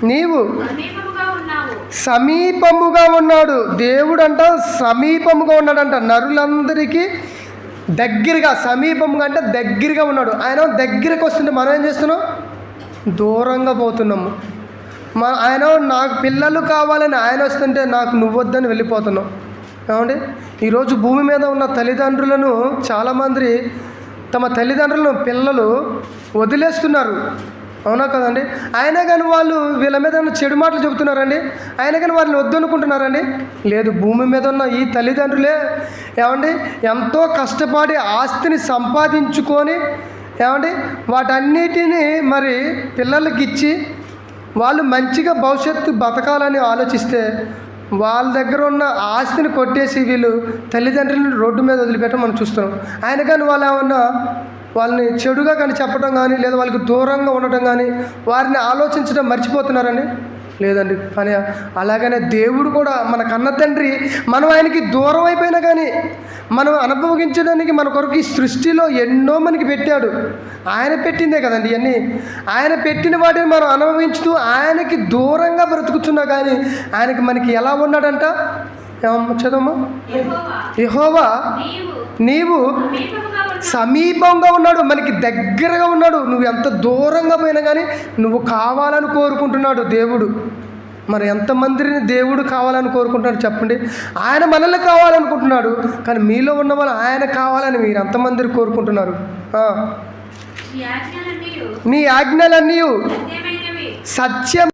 నీవు సమీపముగా ఉన్నాడు. దేవుడు అంట సమీపముగా ఉన్నాడంట, నరులందరికీ దగ్గరగా. సమీపముగా అంటే దగ్గరగా ఉన్నాడు. ఆయన దగ్గరకు వస్తుంటే మనం ఏం చేస్తున్నాం? దూరంగా పోతున్నాము. ఆయన నాకు పిల్లలు కావాలని ఆయన వస్తుంటే నాకు నువ్వొద్దని వెళ్ళిపోతున్నాం. ఏమండి, ఈరోజు భూమి మీద ఉన్న తల్లిదండ్రులను చాలామంది తమ తల్లిదండ్రులను పిల్లలు వదిలేస్తున్నారు. అవునా కదండి? అయినా కానీ వాళ్ళు వీళ్ళ మీద చెడు మాటలు చెబుతున్నారండి. అయినా కానీ వాళ్ళని వద్దనుకుంటున్నారండి? లేదు. భూమి మీద ఉన్న ఈ తల్లిదండ్రులే ఏమండి ఎంతో కష్టపడి ఆస్తిని సంపాదించుకొని ఏమండి వాటన్నిటినీ మరి పిల్లలకి ఇచ్చి వాళ్ళు మంచిగా భవిష్యత్తు బతకాలని ఆలోచిస్తే వాళ్ళ దగ్గర ఉన్న ఆస్తిని కొట్టేసి వీళ్ళు తల్లిదండ్రులను రోడ్డు మీద వదిలిపెట్టడం మనం చూస్తున్నాం. ఆయన కానీ వాళ్ళు ఏమన్నా వాళ్ళని చెడుగా కానీ చెప్పడం కానీ లేదా వాళ్ళకి దూరంగా ఉండటం కానీ వారిని ఆలోచించడం మర్చిపోతున్నారండి? లేదండి. కానీ అలాగనే దేవుడు కూడా మన కన్న తండ్రి మనం ఆయనకి దూరం అయిపోయినా కానీ మనం అనుభవించడానికి మన కొరకు ఈ సృష్టిలో ఎన్నో మనకి పెట్టాడు. ఆయన పెట్టిందే కదండి ఇవన్నీ. ఆయన పెట్టిన వాటిని మనం అనుభవించుతూ ఆయనకి దూరంగా బ్రతుకుతున్నా కానీ ఆయనకి మనకి ఎలా ఉన్నాడంట? చదవమ్మా. యెహోవా నీవు సమీపంగా ఉన్నాడు, మనకి దగ్గరగా ఉన్నాడు. నువ్వు ఎంత దూరంగా పోయినా కానీ నువ్వు కావాలని కోరుకుంటున్నాడు దేవుడు. మరి ఎంతమందిని దేవుడు కావాలని కోరుకుంటున్నాడు చెప్పండి? ఆయన మనల్ని కావాలనుకుంటున్నాడు, కానీ మీలో ఉన్న వాళ్ళు ఆయన కావాలని మీరు ఎంతమందిని కోరుకుంటున్నారు? నీ ఆజ్ఞలన్నీ సత్యం